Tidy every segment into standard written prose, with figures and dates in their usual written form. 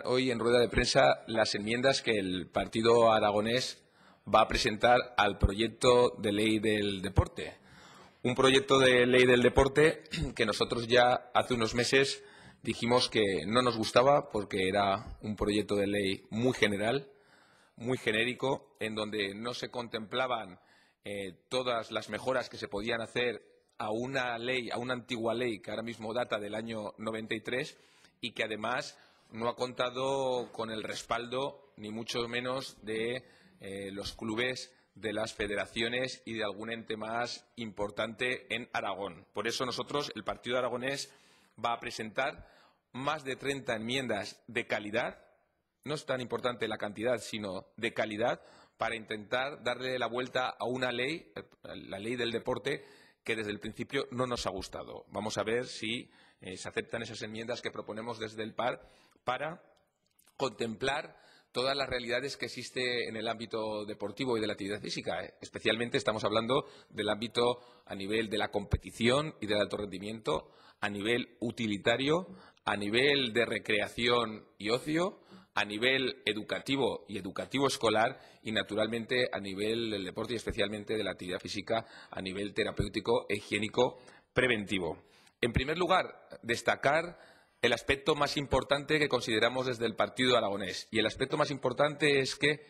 Hoy en rueda de prensa las enmiendas que el Partido Aragonés va a presentar al proyecto de ley del deporte. Un proyecto de ley del deporte que nosotros ya hace unos meses dijimos que no nos gustaba porque era un proyecto de ley muy general, muy genérico, en donde no se contemplaban todas las mejoras que se podían hacer a una ley, a una antigua ley que ahora mismo data del año 93 y que además no ha contado con el respaldo, ni mucho menos, de los clubes, de las federaciones y de algún ente más importante en Aragón. Por eso nosotros, el Partido Aragonés, va a presentar más de 30 enmiendas de calidad. No es tan importante la cantidad, sino de calidad, para intentar darle la vuelta a una ley, la ley del deporte, que desde el principio no nos ha gustado. Vamos a ver si se aceptan esas enmiendas que proponemos desde el PAR para contemplar todas las realidades que existe en el ámbito deportivo y de la actividad física. Especialmente estamos hablando del ámbito a nivel de la competición y del alto rendimiento, a nivel utilitario, a nivel de recreación y ocio, a nivel educativo y educativo escolar y, naturalmente, a nivel del deporte y especialmente de la actividad física a nivel terapéutico e higiénico preventivo. En primer lugar, destacar el aspecto más importante que consideramos desde el Partido Aragonés. Y el aspecto más importante es que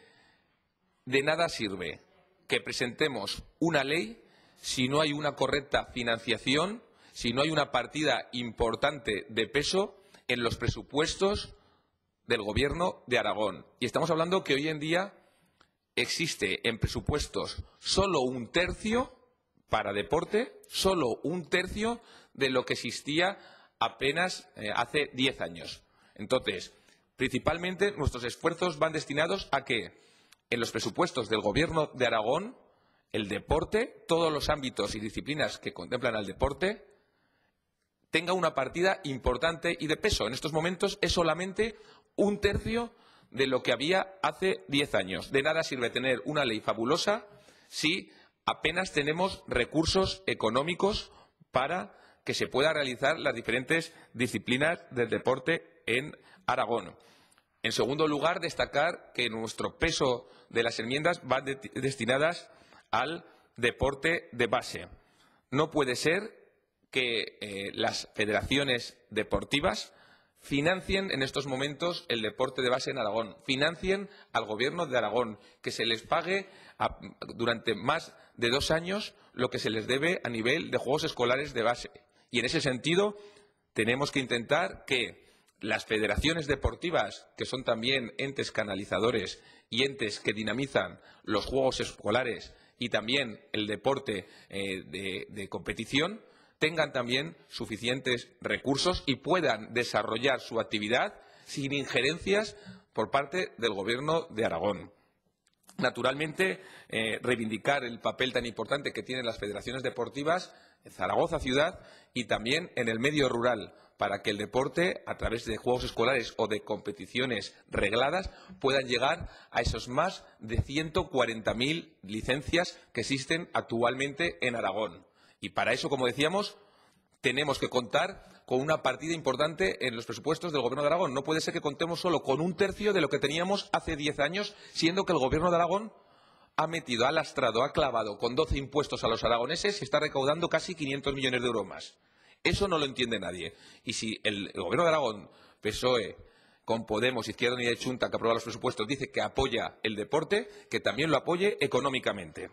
de nada sirve que presentemos una ley si no hay una correcta financiación, si no hay una partida importante de peso en los presupuestos del Gobierno de Aragón. Y estamos hablando que hoy en día existe en presupuestos solo un tercio para deporte, solo un tercio de lo que existía apenas hace 10 años. Entonces, principalmente nuestros esfuerzos van destinados a que en los presupuestos del Gobierno de Aragón el deporte, todos los ámbitos y disciplinas que contemplan al deporte, tenga una partida importante y de peso. En estos momentos es solamente un tercio de lo que había hace 10 años. De nada sirve tener una ley fabulosa si apenas tenemos recursos económicos para que se puedan realizar las diferentes disciplinas del deporte en Aragón. En segundo lugar, destacar que nuestro peso de las enmiendas van destinadas al deporte de base. No puede ser que las federaciones deportivas financien en estos momentos el deporte de base en Aragón, financien al Gobierno de Aragón, que se les pague durante más de 2 años lo que se les debe a nivel de juegos escolares de base. Y en ese sentido tenemos que intentar que las federaciones deportivas, que son también entes canalizadores y entes que dinamizan los juegos escolares y también el deporte de competición, tengan también suficientes recursos y puedan desarrollar su actividad sin injerencias por parte del Gobierno de Aragón. Naturalmente, reivindicar el papel tan importante que tienen las federaciones deportivas en Zaragoza ciudad y también en el medio rural, para que el deporte, a través de juegos escolares o de competiciones regladas, puedan llegar a esos más de 140.000 licencias que existen actualmente en Aragón. Y para eso, como decíamos, tenemos que contar con una partida importante en los presupuestos del Gobierno de Aragón. No puede ser que contemos solo con un tercio de lo que teníamos hace 10 años, siendo que el Gobierno de Aragón ha metido, ha lastrado, ha clavado con 12 impuestos a los aragoneses y está recaudando casi 500 millones de euros más. Eso no lo entiende nadie. Y si el Gobierno de Aragón, PSOE, con Podemos, Izquierda Unida y Chunta, que aprueba los presupuestos, dice que apoya el deporte, que también lo apoye económicamente.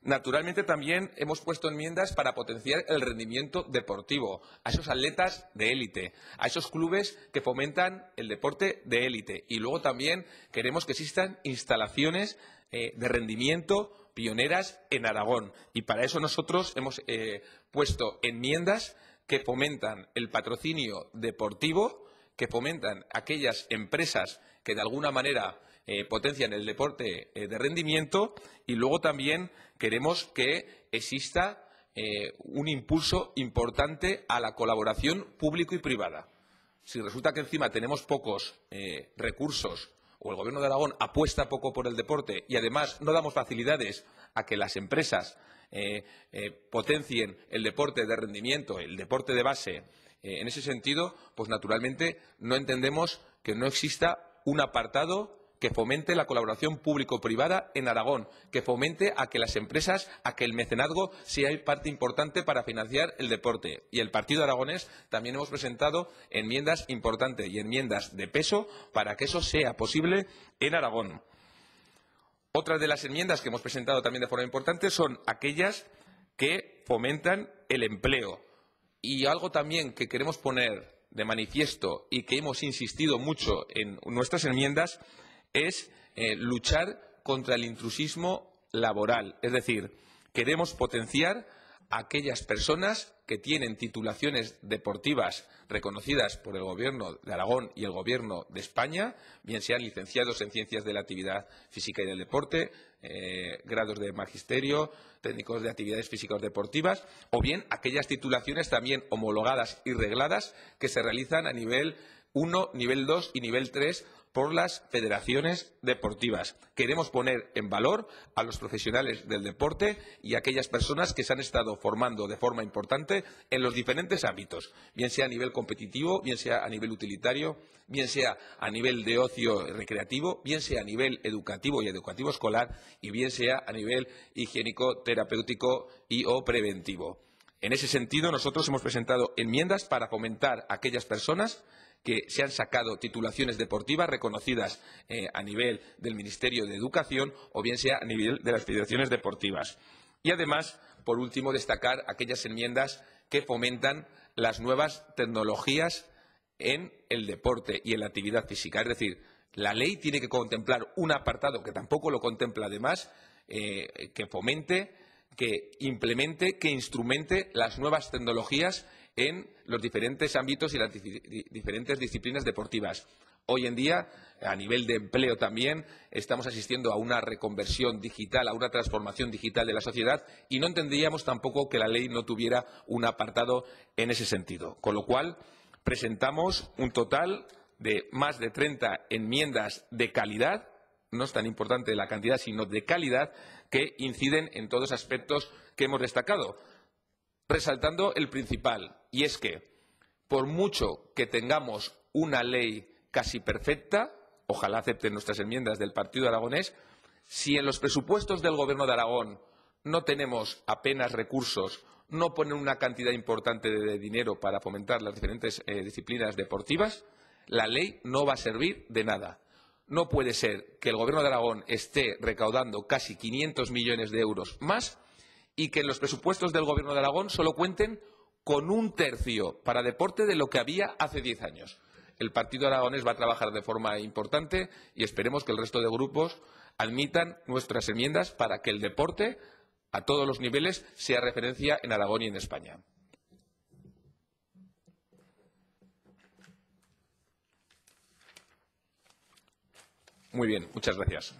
Naturalmente, también hemos puesto enmiendas para potenciar el rendimiento deportivo, a esos atletas de élite, a esos clubes que fomentan el deporte de élite. Y luego también queremos que existan instalaciones de rendimiento pioneras en Aragón. Y para eso nosotros hemos puesto enmiendas que fomentan el patrocinio deportivo, que fomentan aquellas empresas que de alguna manera potencian el deporte de rendimiento, y luego también queremos que exista un impulso importante a la colaboración público y privada. Si resulta que encima tenemos pocos recursos o el Gobierno de Aragón apuesta poco por el deporte y además no damos facilidades a que las empresas potencien el deporte de rendimiento, el deporte de base En ese sentido, pues naturalmente no entendemos que no exista un apartado que fomente la colaboración público-privada en Aragón, que fomente a que las empresas, a que el mecenazgo sea parte importante para financiar el deporte. Y el Partido Aragonés también hemos presentado enmiendas importantes y enmiendas de peso para que eso sea posible en Aragón. Otras de las enmiendas que hemos presentado también de forma importante son aquellas que fomentan el empleo. Y algo también que queremos poner de manifiesto y que hemos insistido mucho en nuestras enmiendas es luchar contra el intrusismo laboral. Es decir, queremos potenciar a aquellas personas que tienen titulaciones deportivas reconocidas por el Gobierno de Aragón y el Gobierno de España, bien sean licenciados en Ciencias de la Actividad Física y del Deporte, grados de magisterio, técnicos de actividades físicas deportivas, o bien aquellas titulaciones también homologadas y regladas que se realizan a nivel 1, nivel 2 y nivel 3 por las federaciones deportivas. Queremos poner en valor a los profesionales del deporte y a aquellas personas que se han estado formando de forma importante en los diferentes ámbitos, bien sea a nivel competitivo, bien sea a nivel utilitario, bien sea a nivel de ocio recreativo, bien sea a nivel educativo y educativo escolar y bien sea a nivel higiénico, terapéutico y o preventivo. En ese sentido, nosotros hemos presentado enmiendas para fomentar a aquellas personas que se han sacado titulaciones deportivas reconocidas a nivel del Ministerio de Educación o bien sea a nivel de las federaciones deportivas. Y además, por último, destacar aquellas enmiendas que fomentan las nuevas tecnologías en el deporte y en la actividad física. Es decir, la ley tiene que contemplar un apartado que tampoco lo contempla además, que fomente, que implemente, que instrumente las nuevas tecnologías en los diferentes ámbitos y las diferentes disciplinas deportivas. Hoy en día, a nivel de empleo también, estamos asistiendo a una reconversión digital, a una transformación digital de la sociedad y no entenderíamos tampoco que la ley no tuviera un apartado en ese sentido. Con lo cual, presentamos un total de más de 30 enmiendas de calidad, no es tan importante la cantidad, sino de calidad, que inciden en todos los aspectos que hemos destacado, resaltando el principal, y es que, por mucho que tengamos una ley casi perfecta, ojalá acepten nuestras enmiendas del Partido Aragonés, si en los presupuestos del Gobierno de Aragón no tenemos apenas recursos, no ponen una cantidad importante de dinero para fomentar las diferentes disciplinas deportivas, la ley no va a servir de nada. No puede ser que el Gobierno de Aragón esté recaudando casi 500 millones de euros más y que en los presupuestos del Gobierno de Aragón solo cuenten con 1/3 para deporte de lo que había hace 10 años. El Partido Aragonés va a trabajar de forma importante y esperemos que el resto de grupos admitan nuestras enmiendas para que el deporte, a todos los niveles, sea referencia en Aragón y en España. Muy bien, muchas gracias.